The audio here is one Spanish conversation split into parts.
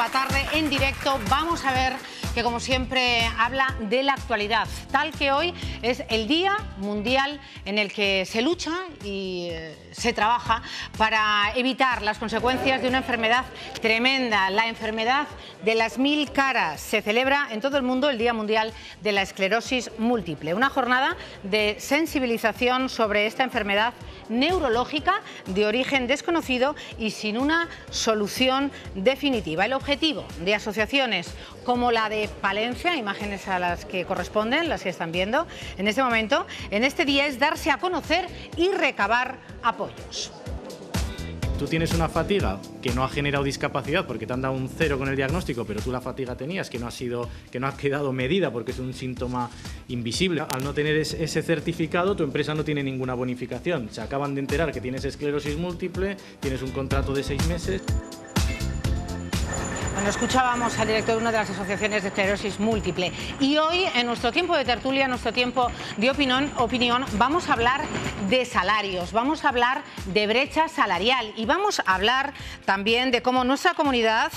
nueva tarde en directo. Vamos a ver que, como siempre, habla de la actualidad, tal que hoy es el Día Mundial en el que se lucha y se trabaja para evitar las consecuencias de una enfermedad tremenda, la enfermedad de las 1000 caras. Se celebra en todo el mundo el Día Mundial de la Esclerosis Múltiple, una jornada de sensibilización sobre esta enfermedad neurológica de origen desconocido y sin una solución definitiva. El objetivo de asociaciones como la de Palencia, imágenes a las que corresponden, las que están viendo en este momento, en este día, es darse a conocer y recabar apoyos. Tú tienes una fatiga que no ha generado discapacidad porque te han dado un 0 con el diagnóstico, pero tú la fatiga tenías que no ha quedado medida porque es un síntoma invisible. Al no tener ese certificado, tu empresa no tiene ninguna bonificación. Se acaban de enterar que tienes esclerosis múltiple, tienes un contrato de 6 meses. Bueno, escuchábamos al director de una de las asociaciones de esclerosis múltiple y hoy, en nuestro tiempo de tertulia, en nuestro tiempo de opinión, vamos a hablar de salarios, vamos a hablar de brecha salarial y vamos a hablar también de cómo nuestra comunidad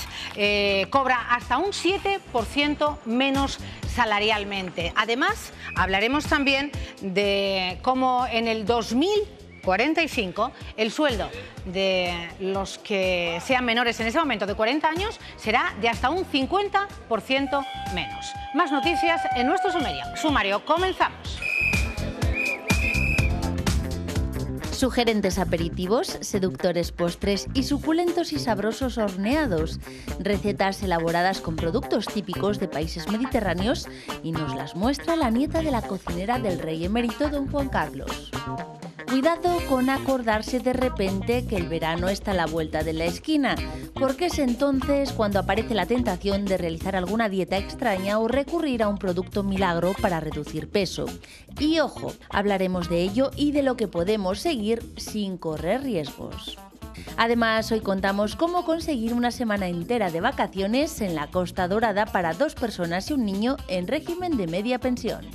cobra hasta un 7% menos salarialmente. Además, hablaremos también de cómo en el 2045 el sueldo de los que sean menores en ese momento de 40 años será de hasta un 50% menos. Más noticias en nuestro sumario. Comenzamos. Sugerentes aperitivos, seductores postres y suculentos y sabrosos horneados. Recetas elaboradas con productos típicos de países mediterráneos y nos las muestra la nieta de la cocinera del rey emérito don Juan Carlos. Cuidado con acordarse de repente que el verano está a la vuelta de la esquina, porque es entonces cuando aparece la tentación de realizar alguna dieta extraña o recurrir a un producto milagro para reducir peso. Y ojo, hablaremos de ello y de lo que podemos seguir sin correr riesgos. Además, hoy contamos cómo conseguir una semana entera de vacaciones en la Costa Dorada para 2 personas y un niño en régimen de media pensión.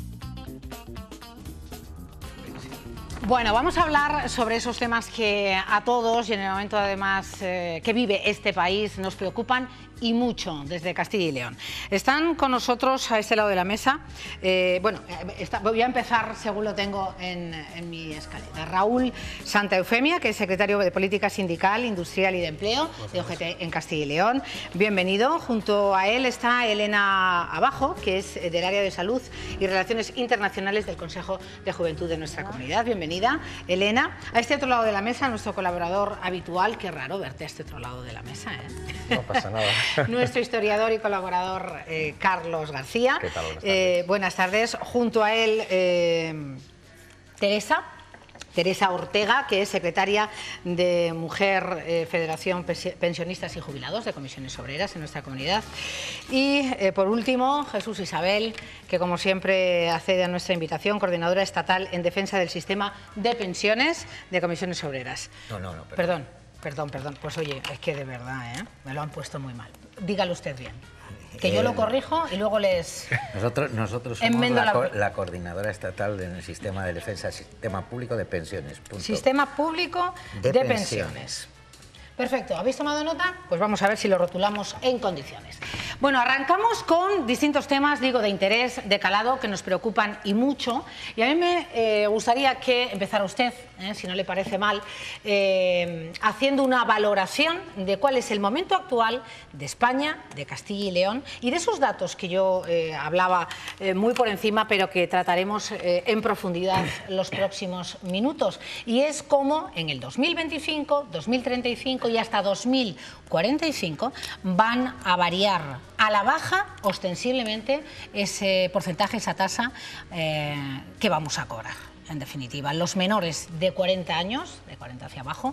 Bueno, vamos a hablar sobre esos temas que a todos y en el momento además que vive este país nos preocupan y mucho desde Castilla y León. Están con nosotros a este lado de la mesa, voy a empezar según lo tengo en mi escaleta. Raúl Santa Eufemia, que es secretario de Política Sindical, Industrial y de Empleo de OGT en Castilla y León. Bienvenido. Junto a él está Elena Abajo, que es del área de Salud y Relaciones Internacionales del Consejo de Juventud de nuestra comunidad. Bienvenida, Elena. A este otro lado de la mesa, nuestro colaborador habitual. Qué raro verte a este otro lado de la mesa, ¿eh? No pasa nada. Nuestro historiador y colaborador Carlos García. ¿Qué tal? Buenas tardes. Buenas tardes. Junto a él, Teresa Ortega, que es secretaria de Mujer, Federación Pensionistas y Jubilados de Comisiones Obreras en nuestra comunidad. Y por último, Jesús Isabel, que como siempre accede a nuestra invitación, coordinadora estatal en defensa del sistema de pensiones de Comisiones Obreras. No. Perdón. Pues oye, es que de verdad, me lo han puesto muy mal. Dígalo usted bien. Que yo lo corrijo y luego les... Nosotros somos la coordinadora estatal del sistema de defensa, sistema público de pensiones. Punto. Sistema público de pensiones. Perfecto, ¿habéis tomado nota? Pues vamos a ver si lo rotulamos en condiciones. Bueno, arrancamos con distintos temas, digo, de interés, de calado, que nos preocupan y mucho. Y a mí me gustaría que empezara usted, si no le parece mal, haciendo una valoración de cuál es el momento actual de España, de Castilla y León, y de esos datos que yo hablaba muy por encima, pero que trataremos en profundidad los próximos minutos. Y es cómo en el 2025, 2035 y hasta 2045 van a variar a la baja ostensiblemente ese porcentaje, esa tasa que vamos a cobrar. En definitiva, los menores de 40 años, de 40 hacia abajo,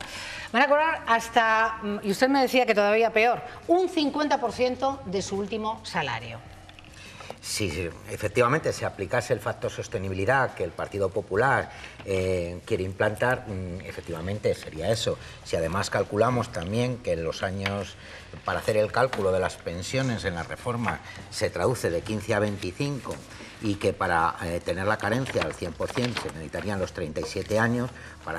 van a cobrar hasta, y usted me decía que todavía peor, un 50% de su último salario. Si efectivamente se aplicase el factor sostenibilidad que el Partido Popular quiere implantar, efectivamente sería eso. Si además calculamos también que en los años, para hacer el cálculo de las pensiones en la reforma, se traduce de 15 a 25 y que para tener la carencia al 100% se necesitarían los 37 años,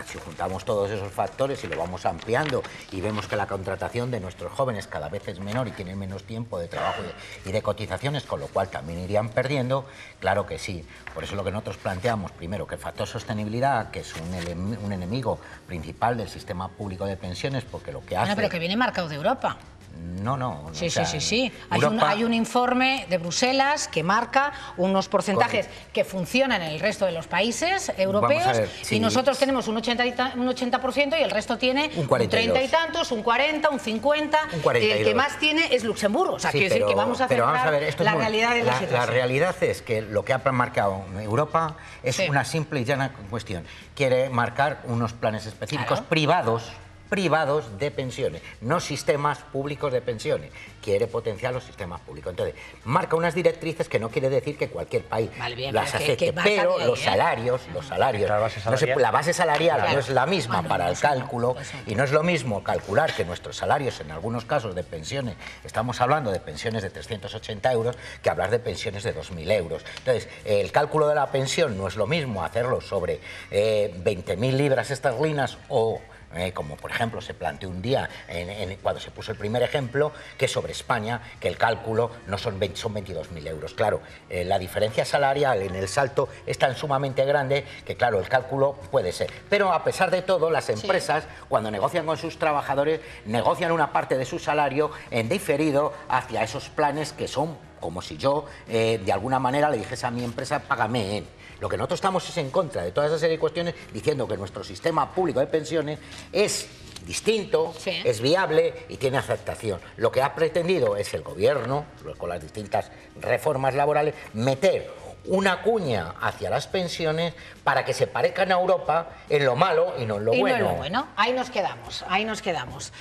si juntamos todos esos factores y lo vamos ampliando y vemos que la contratación de nuestros jóvenes cada vez es menor y tienen menos tiempo de trabajo y de cotizaciones, con lo cual también irían perdiendo, claro que sí. Por eso lo que nosotros planteamos, primero, que el factor sostenibilidad, que es un enemigo principal del sistema público de pensiones, porque lo que hace... Bueno, pero que viene marcado de Europa. No. Sí. Hay un informe de Bruselas que marca unos porcentajes que funcionan en el resto de los países europeos y nosotros tenemos un 80% y el resto tiene un 30 y tantos, un 40, un 50. El que más tiene es Luxemburgo. O sea, quiero decir que vamos a centrar la realidad de la situación. La realidad es que lo que ha marcado Europa es una simple y llana cuestión. Quiere marcar unos planes específicos privados de pensiones, no sistemas públicos de pensiones. Quiere potenciar los sistemas públicos. Entonces, marca unas directrices que no quiere decir que cualquier país las acepte, pero los salarios, la base salarial no es la misma para el cálculo y no es lo mismo calcular que nuestros salarios, en algunos casos de pensiones, estamos hablando de pensiones de 380 euros, que hablar de pensiones de 2.000 euros. Entonces, el cálculo de la pensión no es lo mismo hacerlo sobre 20.000 libras esterlinas o como por ejemplo se planteó un día cuando se puso el primer ejemplo, que sobre España, que el cálculo no son 22.000 euros. Claro, la diferencia salarial en el salto es tan sumamente grande que claro, el cálculo puede ser. Pero a pesar de todo, las empresas, cuando negocian con sus trabajadores, negocian una parte de su salario en diferido hacia esos planes que son como si yo de alguna manera le dijese a mi empresa, págame. Lo que nosotros estamos es en contra de toda esa serie de cuestiones, diciendo que nuestro sistema público de pensiones es distinto, es viable y tiene aceptación. Lo que ha pretendido es el gobierno, con las distintas reformas laborales, meter una cuña hacia las pensiones para que se parezcan a Europa en lo malo y no en lo bueno. No en lo bueno. Ahí nos quedamos.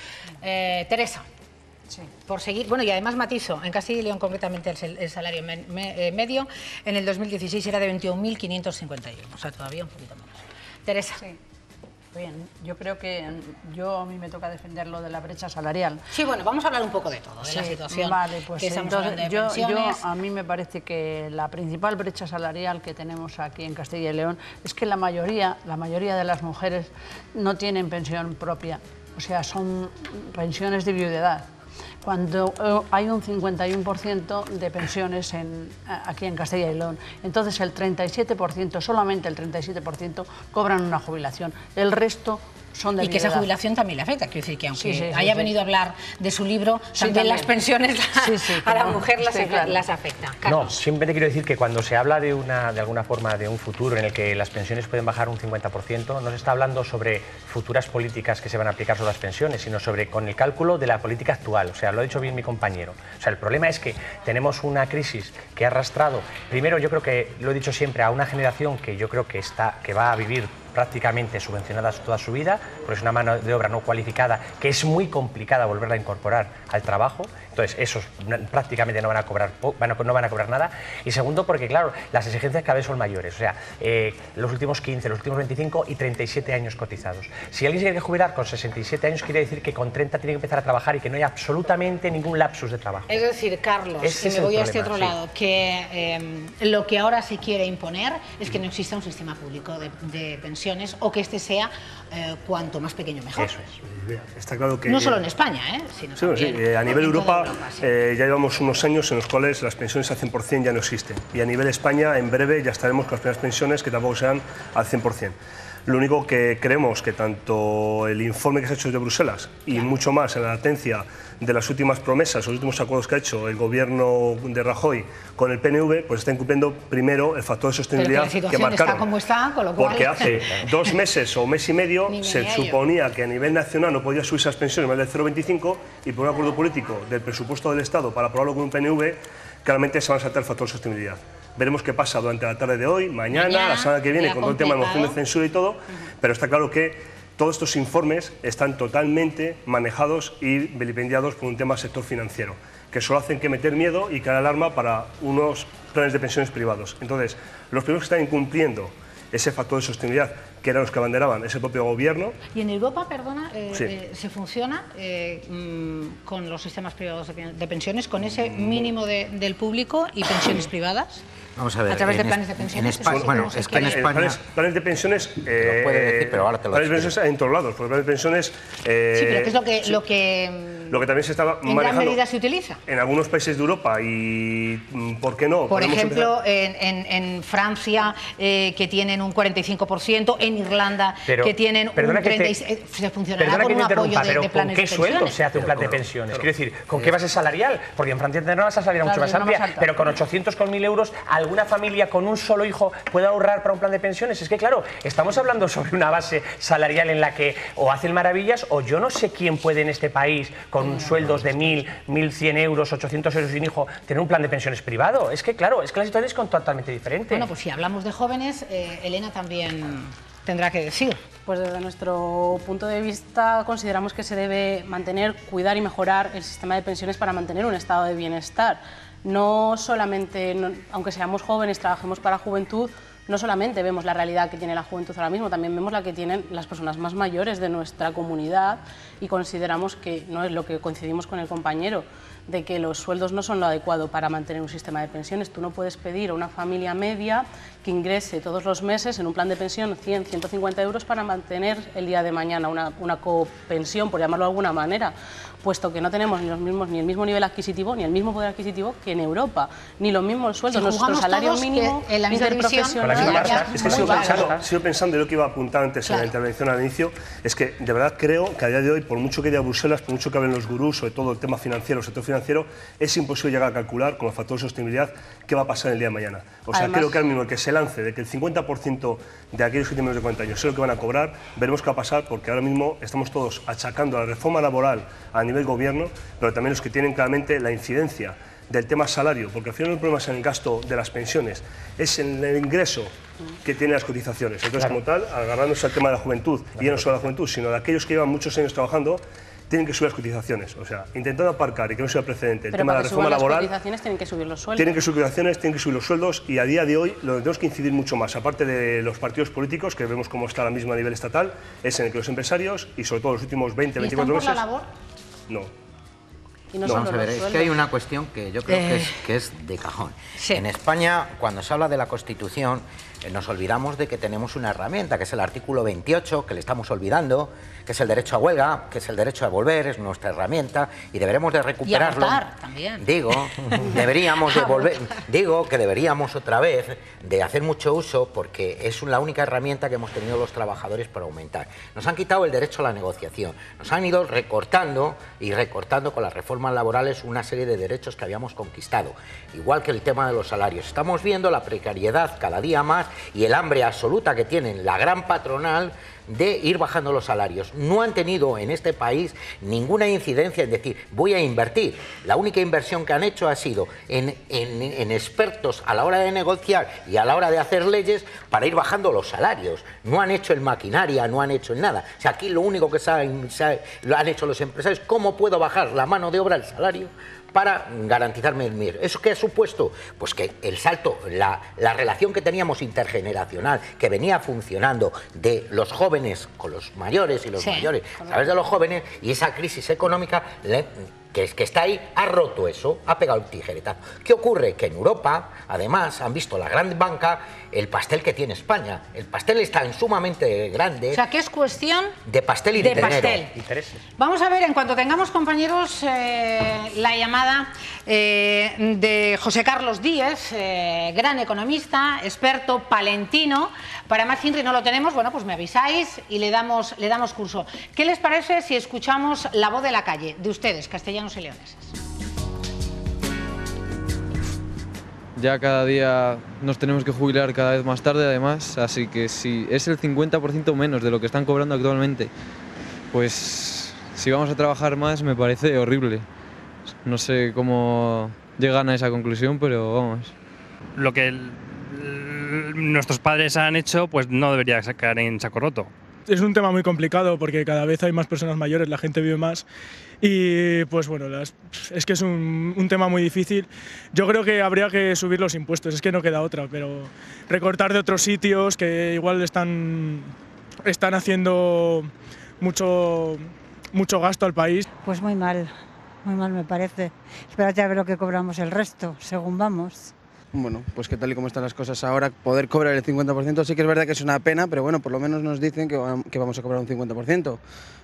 Teresa. Sí. Por seguir, bueno, y además matizo, en Castilla y León concretamente el salario medio en el 2016 era de 21.551, o sea, todavía un poquito menos. Teresa. Sí. Bien, yo creo que a mí me toca defender lo de la brecha salarial. Sí, bueno, vamos a hablar un poco de todo, de la situación. Vale, pues que entonces a mí me parece que la principal brecha salarial que tenemos aquí en Castilla y León es que la mayoría de las mujeres no tienen pensión propia, o sea, son pensiones de viudedad. Cuando hay un 51% de pensiones aquí en Castilla y León. Entonces el 37%, solamente el 37%, cobran una jubilación. El resto son de y que esa jubilación también le afecta. Quiero decir que aunque haya venido a hablar de su libro, también las pensiones a la mujer las afecta. Carlos. No, simplemente quiero decir que cuando se habla de alguna forma de un futuro en el que las pensiones pueden bajar un 50%, no se está hablando sobre futuras políticas que se van a aplicar sobre las pensiones, sino con el cálculo de la política actual. O sea, lo ha dicho bien mi compañero. O sea, el problema es que tenemos una crisis que ha arrastrado, primero yo creo que, lo he dicho siempre, a una generación que yo creo que va a vivir prácticamente subvencionadas toda su vida, porque es una mano de obra no cualificada que es muy complicada volverla a incorporar al trabajo. Entonces esos prácticamente no van a cobrar nada. Y segundo, porque claro, las exigencias cada vez son mayores, o sea, los últimos 15, los últimos 25 y 37 años cotizados. Si alguien se tiene que jubilar con 67 años, quiere decir que con 30 tiene que empezar a trabajar y que no hay absolutamente ningún lapsus de trabajo. Es decir, Carlos, si me voy a este otro lado, que lo que ahora se quiere imponer es que no exista un sistema público de pensiones o que este sea cuanto más pequeño mejor. Eso es. Está claro que... No solo en España, sino también a nivel Europa ya llevamos unos años en los cuales las pensiones al 100% ya no existen. Y a nivel España, en breve, ya estaremos con las primeras pensiones que tampoco sean al 100%. Lo único que creemos que tanto el informe que se ha hecho desde Bruselas y mucho más en la latencia de las últimas promesas, los últimos acuerdos que ha hecho el gobierno de Rajoy con el PNV, pues está incumpliendo primero el factor de sostenibilidad que marcaron. Está como está, con lo cual... Porque hace 2 meses o mes y medio se suponía que a nivel nacional no podía subirse las pensiones más del 0,25 y por un acuerdo político del presupuesto del Estado para aprobarlo con un PNV, claramente se van a saltar el factor de sostenibilidad. Veremos qué pasa durante la tarde de hoy, mañana la semana que viene, con todo el tema de moción de censura y todo, pero está claro que todos estos informes están totalmente manejados y vilipendiados por un tema sector financiero. que solo hacen que meter miedo y crear alarma para unos planes de pensiones privados. Entonces, los primeros que están incumpliendo ese factor de sostenibilidad, que eran los que abanderaban ese propio gobierno. ¿Y en Europa, perdona, sí. se funciona con los sistemas privados de pensiones, con ese mínimo del público y pensiones privadas? Vamos a ver, a través de planes de pensiones. En España, bueno, es que en España... Planes de pensiones... lo puede decir, pero ahora te lo planes de pensiones en todos lados, porque planes de pensiones... sí, pero ¿qué es lo que también se está manejando... ¿En gran medida se utiliza? En algunos países de Europa y... ¿por qué no? Por ejemplo, en Francia, que tienen un 45%, en Irlanda, que tienen un 36%. Se funcionará con un apoyo de planes de pensiones. ¿Con qué sueldo se hace un plan de pensiones? Quiero decir, ¿con qué base salarial? Porque en Francia tendrá una salarial mucho más amplia, pero con 800, con 1.000 euros, alguna familia con un solo hijo puede ahorrar para un plan de pensiones. Es que, claro, estamos hablando sobre una base salarial en la que o hacen maravillas o yo no sé quién puede en este país, con sueldos de 1.000, 1.100 euros, 800 euros sin hijo, tener un plan de pensiones privado. Es que, claro, es que la situación es totalmente diferente. Bueno, pues si hablamos de jóvenes, Elena también tendrá que decir. Pues desde nuestro punto de vista consideramos que se debe mantener, cuidar y mejorar el sistema de pensiones para mantener un estado de bienestar. No solamente, aunque seamos jóvenes, trabajemos para la juventud, no solamente vemos la realidad que tiene la juventud ahora mismo, también vemos la que tienen las personas más mayores de nuestra comunidad y consideramos que, no es lo que coincidimos con el compañero, de que los sueldos no son lo adecuado para mantener un sistema de pensiones. Tú no puedes pedir a una familia media que ingrese todos los meses en un plan de pensión 100, 150 euros para mantener el día de mañana una copensión, por llamarlo de alguna manera, puesto que no tenemos ni el mismo nivel adquisitivo, ni el mismo poder adquisitivo que en Europa, ni los mismos sueldos. Nuestro salario mínimo en la interprofesional. Es que sigo pensando, y lo que iba a apuntar antes en la intervención al inicio, es que de verdad creo que a día de hoy, por mucho que haya Bruselas, por mucho que hablen los gurús sobre todo el tema financiero, el sector financiero, es imposible llegar a calcular con el factor de sostenibilidad qué va a pasar el día de mañana. O sea, creo que al mismo que se lance de que el 50% de aquellos que tienen menos de 40 años es lo que van a cobrar, veremos qué va a pasar, porque ahora mismo estamos todos achacando a la reforma laboral a nivel gobierno, pero también los que tienen claramente la incidencia del tema salario, porque al final el problema es en el gasto de las pensiones, es en el ingreso que tienen las cotizaciones. Entonces, como tal, agarrándose al tema de la juventud, y ya no solo de la juventud, sino de aquellos que llevan muchos años trabajando, tienen que subir las cotizaciones. O sea, intentando aparcar y que no sea precedente el tema de la reforma laboral. Las cotizaciones tienen que subir los sueldos. Tienen que subir cotizaciones, tienen que subir los sueldos, y a día de hoy lo que tenemos que incidir mucho más, aparte de los partidos políticos, que vemos cómo está ahora mismo a nivel estatal, es en el que los empresarios, y sobre todo los últimos 20, 24 meses... ¿Y están por la labor? No. Y no Vamos a ver, es que hay una cuestión que yo creo que es de cajón. Sí. En España, cuando se habla de la Constitución, nos olvidamos de que tenemos una herramienta, que es el artículo 28, que le estamos olvidando, que es el derecho a huelga, que es el derecho a volver, es nuestra herramienta, y deberemos de recuperarlo. Y a votar también. Digo, deberíamos de volver, digo que deberíamos otra vez de hacer mucho uso, porque es la única herramienta que hemos tenido los trabajadores para aumentar. Nos han quitado el derecho a la negociación, nos han ido recortando y recortando con las reformas laborales una serie de derechos que habíamos conquistado, igual que el tema de los salarios. Estamos viendo la precariedad cada día más y el hambre absoluta que tienen la gran patronal de ir bajando los salarios. No han tenido en este país ninguna incidencia en decir, voy a invertir. La única inversión que han hecho ha sido en expertos a la hora de negociar y a la hora de hacer leyes para ir bajando los salarios. No han hecho en maquinaria, no han hecho en nada. O sea, aquí lo único que lo han hecho los empresarios, ¿cómo puedo bajar la mano de obra, el salario, para garantizarme el MIR? ¿Eso qué ha supuesto? Pues que el salto, la relación que teníamos intergeneracional, que venía funcionando de los jóvenes con los mayores y los mayores a través de los jóvenes, y esa crisis económica que está ahí, ha roto eso, ha pegado el tijeretazo. ¿Qué ocurre? Que en Europa, además, han visto la gran banca, el pastel que tiene España. El pastel está sumamente grande. O sea, que es cuestión de pastel y de dinero. Vamos a ver, en cuanto tengamos, compañeros, la llamada de José Carlos Díez, gran economista, experto palentino. Para más Inri no lo tenemos, bueno, pues me avisáis y le damos curso. ¿Qué les parece si escuchamos la voz de la calle, de ustedes, castellanos y leoneses? Ya cada día nos tenemos que jubilar cada vez más tarde, además, así que si es el 50% menos de lo que están cobrando actualmente, pues si vamos a trabajar más me parece horrible. No sé cómo llegan a esa conclusión, pero vamos. Lo que nuestros padres han hecho, pues no debería caer en saco roto. es un tema muy complicado porque cada vez hay más personas mayores, la gente vive más y pues bueno, es que es un tema muy difícil. Yo creo que habría que subir los impuestos, es que no queda otra, pero recortar de otros sitios que igual están haciendo mucho gasto al país. Pues muy mal me parece. Espérate a ver lo que cobramos el resto, según vamos. Bueno, pues que tal y como están las cosas ahora, poder cobrar el 50% sí que es verdad que es una pena, pero bueno, por lo menos nos dicen que vamos a cobrar un 50%.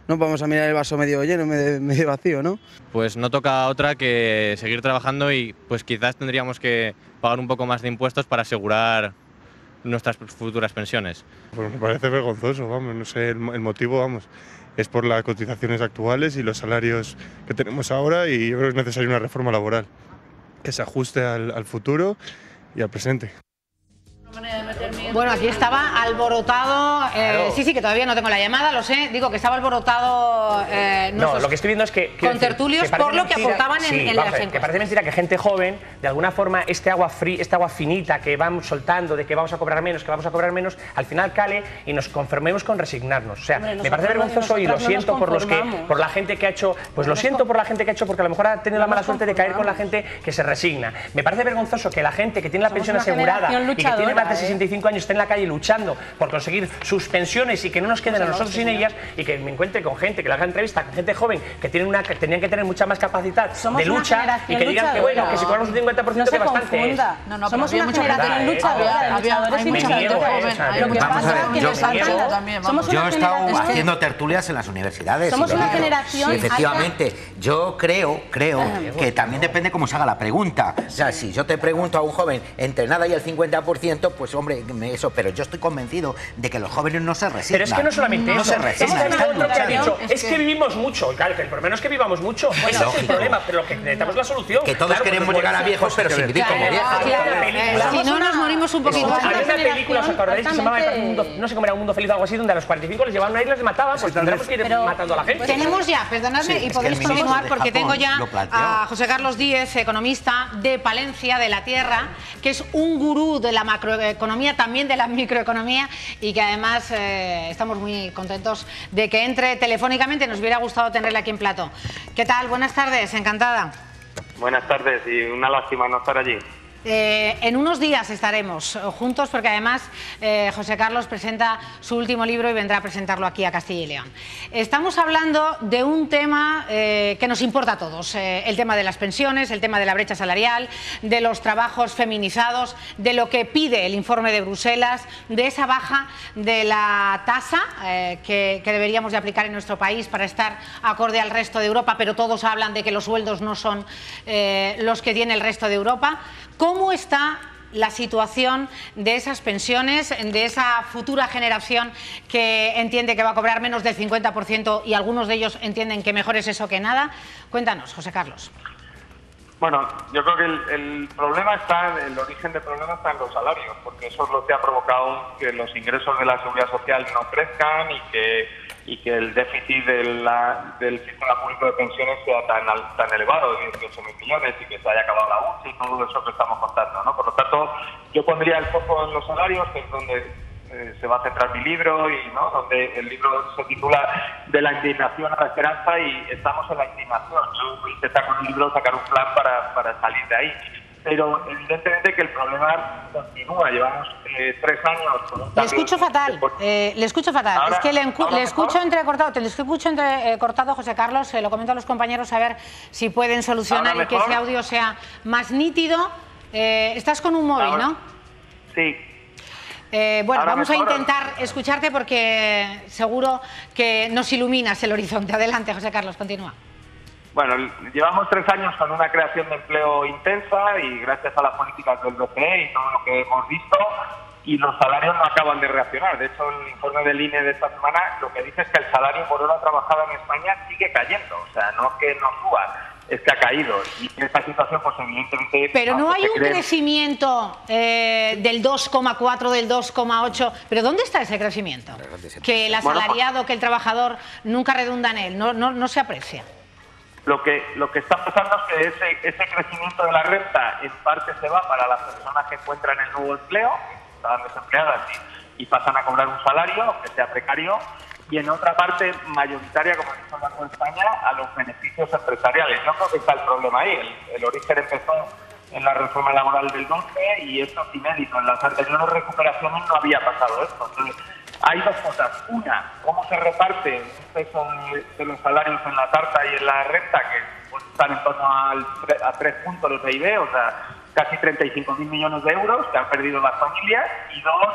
No vamos a mirar el vaso medio lleno, medio vacío, ¿no? Pues no toca otra que seguir trabajando y pues quizás tendríamos que pagar un poco más de impuestos para asegurar nuestras futuras pensiones. Pues me parece vergonzoso, vamos, no sé el motivo, vamos. Es por las cotizaciones actuales y los salarios que tenemos ahora y yo creo que es necesaria una reforma laboral que se ajuste al futuro y al presente. Bueno, aquí estaba alborotado, Claro. sí, que todavía no tengo la llamada, lo sé, digo que estaba alborotado No, lo que estoy viendo es que contertulios por lo que aportaban en las encuestas. Que parece mentira que gente joven, de alguna forma, este agua finita que vamos soltando, de que vamos a cobrar menos, al final cale y nos conformemos con resignarnos. O sea, Hombre, me parece vergonzoso y lo siento por la gente que ha hecho, pues lo siento por la gente que ha hecho, porque a lo mejor ha tenido la mala suerte de caer con la gente que se resigna. Me parece vergonzoso que la gente que tiene la pensión asegurada y que tiene más de 65 años esté en la calle luchando por conseguir sus pensiones y que no nos queden a nosotros sin ellas, y que me encuentre con gente que le haga entrevista, con gente joven que tenían que tener mucha más capacidad de lucha y que digan que bueno, que si cobramos un 50% que bastante es. No, somos una generación luchadora, luchadores y luchadores. Lo que pasa es que nos falta también. Yo he estado haciendo tertulias en las universidades. Somos una generación. Efectivamente, yo creo que también depende cómo se haga la pregunta. O sea, si yo te pregunto a un joven entre nada y el 50%, pues hombre, eso, pero yo estoy convencido de que los jóvenes no se resignan. Pero es que no solamente eso, se resignan, están luchando. es que vivimos mucho, claro, que el problema no es que vivamos mucho, ese es el problema, pero lo que necesitamos es la solución. Que todos queremos llegar a viejos, pero sin vivir como viejos. Si no nos morimos un poquito antes. Había una película, ¿os acordáis? Que se llamaba no sé cómo era, Un Mundo Feliz o algo así, donde a los 45 les llevaban a ir y les mataban, pues tendremos que ir matando a la gente. Tenemos ya, perdonadme, y podéis continuar porque tengo ya a José Carlos Díez, economista de Palencia, de La Tierra, que es un gurú de la macroeconomía, también de la microeconomía, y que además estamos muy contentos de que entre telefónicamente. Nos hubiera gustado tenerle aquí en plató. ¿Qué tal? Buenas tardes, encantada. Buenas tardes y una lástima no estar allí. En unos días estaremos juntos porque además José Carlos presenta su último libro y vendrá a presentarlo aquí a Castilla y León. Estamos hablando de un tema que nos importa a todos, el tema de las pensiones, el tema de la brecha salarial, de los trabajos feminizados, de lo que pide el informe de Bruselas, de esa baja de la tasa que deberíamos de aplicar en nuestro país para estar acorde al resto de Europa, pero todos hablan de que los sueldos no son los que tiene el resto de Europa. ¿Cómo está la situación de esas pensiones, de esa futura generación que entiende que va a cobrar menos del 50% y algunos de ellos entienden que mejor es eso que nada? Cuéntanos, José Carlos. Bueno, yo creo que el problema está, el origen del problema está en los salarios, porque eso es lo que ha provocado que los ingresos de la seguridad social no crezcan y que el déficit del sistema público de pensiones sea tan elevado, de 18.000 millones, y que se haya acabado la UCI y todo eso que estamos contando, ¿no? Por lo tanto, yo pondría el foco en los salarios, que es donde se va a centrar mi libro, y ¿no? Donde el libro se titula De la indignación a la esperanza, y estamos en la indignación. Yo voy a intentar con el libro sacar un plan para salir de ahí. Pero evidentemente que el problema continúa. Llevamos 3 años con un cambio. Le escucho fatal, le escucho fatal. Ahora, es que le escucho entrecortado, te lo escucho entrecortado, José Carlos. Lo comento a los compañeros a ver si pueden solucionar y que ese audio sea más nítido. Estás con un móvil, ¿no? Sí. Bueno, Ahora vamos mejor. a intentar escucharte porque seguro que nos iluminas el horizonte. Adelante, José Carlos, continúa. Bueno, llevamos 3 años con una creación de empleo intensa, y gracias a las políticas del BCE y todo lo que hemos visto, y los salarios no acaban de reaccionar. De hecho, el informe del INE de esta semana lo que dice es que el salario por hora trabajada en España sigue cayendo. O sea, no es que no suba, es que ha caído. Y en esta situación, pues evidentemente... Pero no hay un crecimiento del 2,4, del 2,8. ¿Pero dónde está ese crecimiento? Que el asalariado, que el trabajador nunca redunda en él, no se aprecia. Lo que está pasando es que ese crecimiento de la renta en parte se va para las personas que encuentran el nuevo empleo, que estaban desempleadas y pasan a cobrar un salario, aunque sea precario, y en otra parte mayoritaria, como dice el Banco de España, a los beneficios empresariales. Yo creo que está el problema ahí. El origen empezó en la reforma laboral del 12 y esto es inédito. En las anteriores recuperaciones no había pasado esto. Entonces, hay dos cosas. Una, cómo se reparte el peso de los salarios en la tarta y en la renta, que pues, están en torno a 3 puntos del PIB, o sea, casi 35.000 millones de euros que han perdido las familias. Y dos,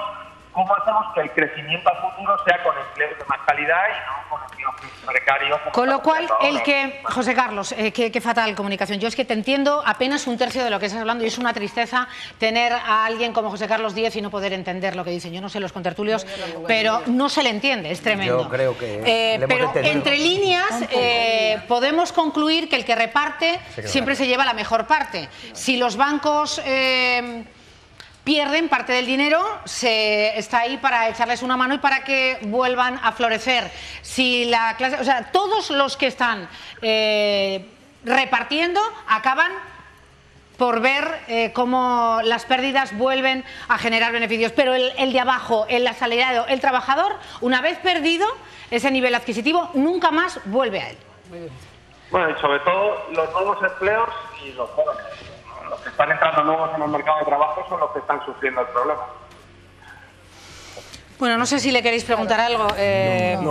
cómo hacemos que el crecimiento a futuro sea con empleos de más calidad y no con empleos precarios. Con lo cual, José Carlos, qué fatal comunicación. Yo es que te entiendo apenas un tercio de lo que estás hablando y es una tristeza tener a alguien como José Carlos Díez y no poder entender lo que dicen. Yo no sé los contertulios, pero no se le entiende, es tremendo. Yo creo que pero entre líneas podemos concluir que el que reparte siempre se lleva la mejor parte. Si los bancos pierden parte del dinero, se está ahí para echarles una mano y para que vuelvan a florecer. Si la clase, o sea, todos los que están repartiendo acaban por ver cómo las pérdidas vuelven a generar beneficios. Pero el de abajo, el asalariado, el trabajador, una vez perdido ese nivel adquisitivo, nunca más vuelve a él. Bueno, y sobre todo los nuevos empleos y los jóvenes. Los que están entrando nuevos en el mercado de trabajo son los que están sufriendo el problema. Bueno, no sé si le queréis preguntar algo,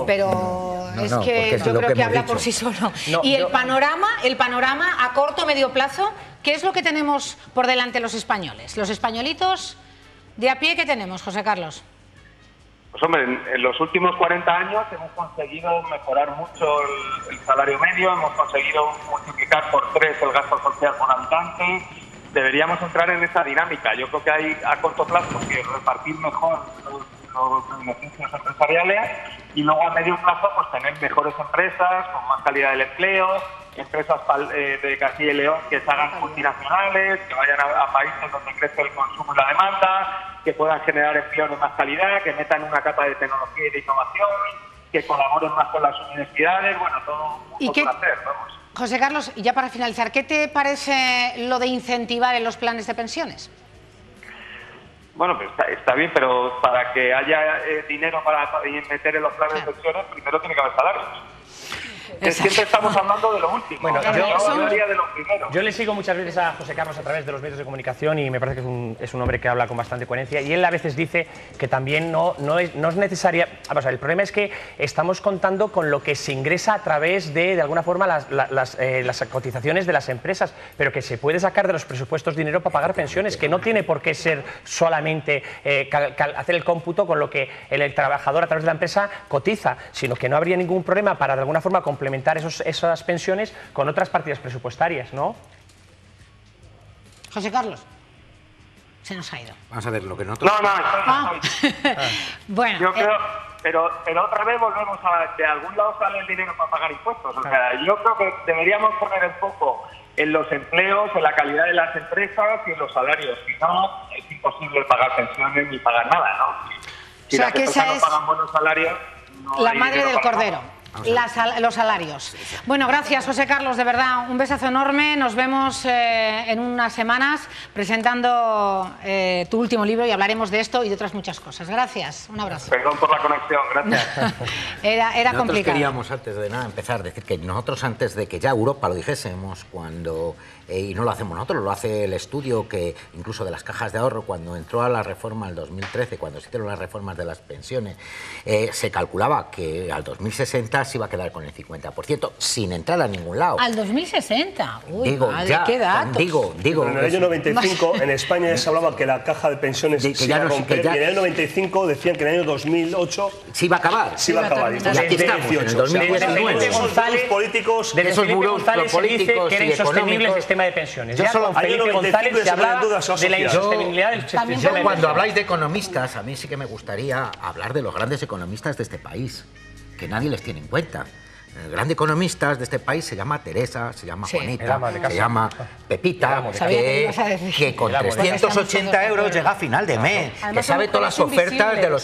pero es que yo creo que habla por sí solo. Y el panorama a corto o medio plazo, ¿qué es lo que tenemos por delante los españoles? Los españolitos de a pie, ¿qué tenemos, José Carlos? Pues hombre, en los últimos 40 años hemos conseguido mejorar mucho el salario medio, hemos conseguido multiplicar por 3 el gasto social por habitante. Deberíamos entrar en esa dinámica. Yo creo que hay a corto plazo que repartir mejor los beneficios empresariales y luego a medio plazo pues tener mejores empresas con más calidad del empleo, empresas de Castilla y León que se hagan multinacionales, que vayan a países donde crece el consumo y la demanda, que puedan generar empleo de más calidad, que metan una capa de tecnología y de innovación, que colaboren más con las universidades, bueno, todo mucho por hacer, vamos. José Carlos, y ya para finalizar, ¿qué te parece lo de incentivar en los planes de pensiones? Bueno, pues está bien, pero para que haya dinero para meter en los planes de pensiones, primero tiene que haber salarios. Siempre estamos hablando de lo último. Bueno, de lo primero. yo le sigo muchas veces a José Carlos a través de los medios de comunicación y me parece que es un hombre que habla con bastante coherencia y él a veces dice que también no es necesaria. Vamos a ver, el problema es que estamos contando con lo que se ingresa a través de alguna forma las cotizaciones de las empresas, pero que se puede sacar de los presupuestos dinero para pagar pensiones, que no tiene por qué ser solamente hacer el cómputo con lo que el trabajador a través de la empresa cotiza, sino que no habría ningún problema para de alguna forma complementar esas pensiones con otras partidas presupuestarias, ¿no? José Carlos, se nos ha ido. Vamos a ver lo que nosotros... Bueno, yo creo, pero otra vez volvemos a de algún lado sale el dinero para pagar impuestos. O sea, yo creo que deberíamos poner el foco en los empleos, en la calidad de las empresas y en los salarios. Si no, es imposible pagar pensiones ni pagar nada, ¿no? Si las empresas no pagan buenos salarios, no la hay madre dinero del para cordero. nada. Los salarios. Bueno, gracias José Carlos, de verdad, un besazo enorme. Nos vemos en unas semanas presentando tu último libro y hablaremos de esto y de otras muchas cosas. Gracias, un abrazo. Perdón por la conexión, gracias. Era nosotros complicado. Queríamos antes de nada empezar a decir que nosotros antes de que ya Europa lo dijésemos cuando... y no lo hacemos nosotros, lo hace el estudio que incluso de las cajas de ahorro cuando entró a la reforma el 2013, cuando se hicieron las reformas de las pensiones, se calculaba que al 2060 se iba a quedar con el 50%, sin entrar a ningún lado. Al 2060. Uy, digo, madre, ya, qué datos. digo. En el año 95 en España se hablaba que la caja de pensiones se iba a romper, y en el año 95 decían que en el año 2008 se iba a acabar. Se iba a acabar. Y aquí estamos, en el 2019. González políticos, desde Felipe González se dice que era insostenible el sistema de pensiones. Ya con Felipe González se habla de la insostenibilidad del sistema. Yo cuando habláis de economistas, a mí sí que me gustaría hablar de los grandes economistas de este país, que nadie les tiene en cuenta. grandes economistas de este país se llama Teresa, se llama Juanita, se llama Pepita, que con 380 euros llega a final de mes, que sabe todas las ofertas de los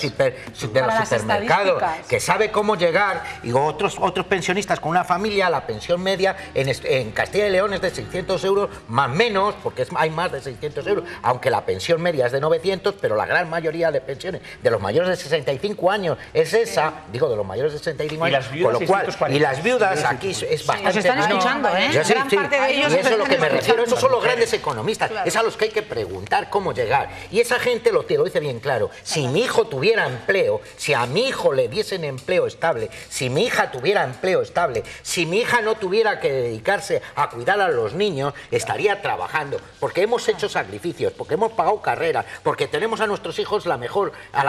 supermercados, que sabe cómo llegar, y otros pensionistas con una familia, la pensión media en Castilla y León es de 600 euros, más menos, porque hay más de 600 euros, aunque la pensión media es de 900, pero la gran mayoría de pensiones de los mayores de 65 años es esa, digo, de los mayores de 65 años, con lo cual, y las viudas aquí es bastante... Nos están escuchando, ¿eh? Gran parte de ellos, y eso es lo que me refiero, esos son los grandes economistas, es a los que hay que preguntar cómo llegar, y esa gente lo dice bien claro, si mi hijo tuviera empleo, si a mi hijo le diesen empleo estable, si mi hija tuviera empleo estable, si mi hija no tuviera que dedicarse a cuidar a los niños, estaría trabajando, porque hemos hecho sacrificios, porque hemos pagado carreras, porque tenemos a nuestros hijos a la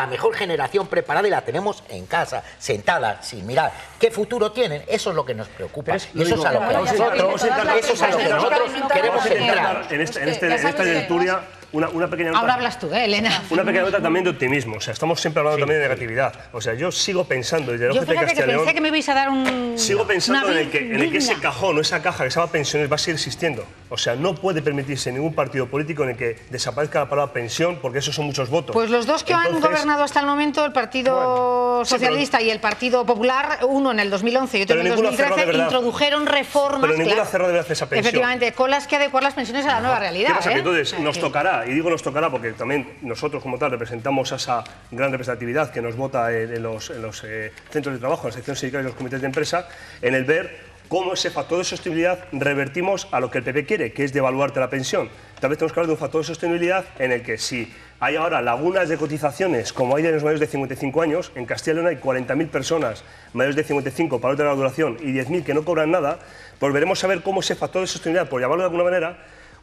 mejor generación preparada y la tenemos en casa, sentada, sin mirar. ¿Qué futuro tienen? Eso es lo que nos preocupa. Y eso es a lo que nosotros queremos entrar. En esta tertulia, una pequeña nota. Ahora hablas tú, Elena. Una pequeña nota también de optimismo. O sea, estamos siempre hablando también de negatividad. O sea, yo sigo pensando desde el Yo fíjate que pensé que me ibais a dar un... Sigo pensando en el que ese cajón o esa caja que se llama pensiones va a seguir existiendo. O sea, no puede permitirse ningún partido político en el que desaparezca la palabra pensión, porque esos son muchos votos. Pues los dos que han gobernado hasta el momento, el Partido Socialista y el Partido Popular, uno en el 2011 y otro en el 2013, introdujeron reformas. Pero ninguna cerró de verdad esa pensión. Efectivamente, con las que adecuar las pensiones a la nueva realidad. ¿Qué pasa? Que entonces nos tocará, y digo nos tocará porque también nosotros como tal representamos a esa gran representatividad que nos vota en los centros de trabajo, en las secciones sindicales y los comités de empresa, en el ver cómo ese factor de sostenibilidad revertimos a lo que el PP quiere, que es devaluarte la pensión. Tal vez tenemos que hablar de un factor de sostenibilidad en el que si hay ahora lagunas de cotizaciones como hay en los mayores de 55 años, en Castilla y León hay 40.000 personas mayores de 55 para otra duración y 10.000 que no cobran nada, pues veremos a ver cómo ese factor de sostenibilidad, por llamarlo de alguna manera,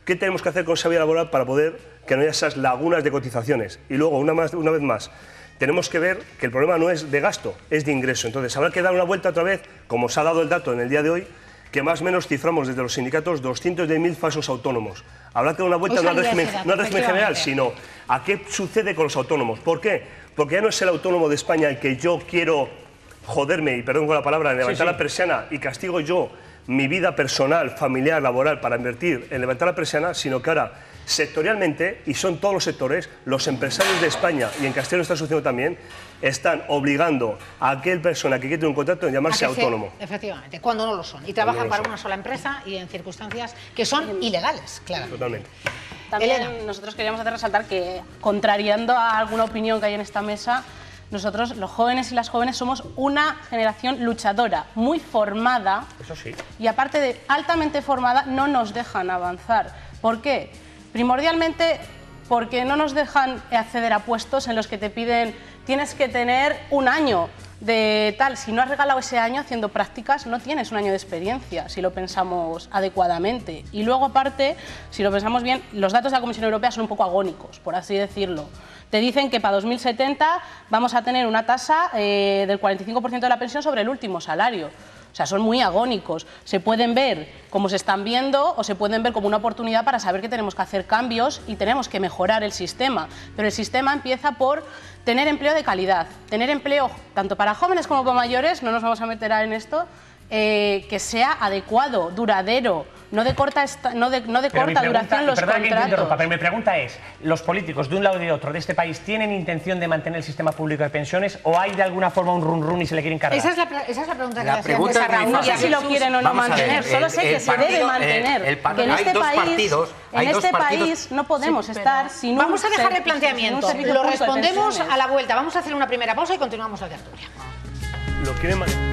¿qué tenemos que hacer con esa vía laboral para poder que no haya esas lagunas de cotizaciones? Y luego, una vez más, tenemos que ver que el problema no es de gasto, es de ingreso. Entonces, habrá que dar una vuelta otra vez, como se ha dado el dato en el día de hoy, que más o menos ciframos desde los sindicatos 210.000 falsos autónomos. Habrá que dar una vuelta no al régimen general, sino a qué sucede con los autónomos. ¿Por qué? Porque ya no es el autónomo de España el que yo quiero joderme, y perdón con la palabra, en levantar la persiana y castigo yo mi vida personal, familiar, laboral para invertir en levantar la persiana, sino que ahora sectorialmente, y son todos los sectores, los empresarios de España, y en Castilla está sucediendo también, están obligando a aquel persona que quiere tener un contrato a llamarse autónomo. Efectivamente, cuando no lo son. Y trabajan para una sola empresa y en circunstancias que son ilegales, claro. Totalmente. También nosotros queríamos hacer resaltar que, contrariando a alguna opinión que hay en esta mesa, nosotros, los jóvenes y las jóvenes, somos una generación luchadora, muy formada. Eso sí. Y aparte de altamente formada, no nos dejan avanzar. ¿Por qué? Primordialmente porque no nos dejan acceder a puestos en los que te piden tienes que tener un año de tal. Si no has regalado ese año haciendo prácticas, no tienes un año de experiencia, si lo pensamos adecuadamente. Y luego, aparte, si lo pensamos bien, los datos de la Comisión Europea son un poco agónicos, por así decirlo. Te dicen que para 2070 vamos a tener una tasa del 45% de la pensión sobre el último salario. O sea, son muy agónicos. Se pueden ver como se están viendo o se pueden ver como una oportunidad para saber que tenemos que hacer cambios y tenemos que mejorar el sistema. Pero el sistema empieza por tener empleo de calidad, tener empleo tanto para jóvenes como para mayores, no nos vamos a meter en esto, que sea adecuado, duradero, no de corta duración los contratos. Pero mi pregunta es, ¿los políticos de un lado y de otro de este país tienen intención de mantener el sistema público de pensiones o hay de alguna forma un run y se le quieren cargar? Esa es la pregunta que le hacía antes a Raúl. No sé si lo quieren o no mantener, solo sé que se debe mantener. Que en este país no podemos estar sin un... Vamos a dejar el planteamiento, lo respondemos a la vuelta. Vamos a hacer una primera pausa y continuamos la tertulia. Lo quieren mantener.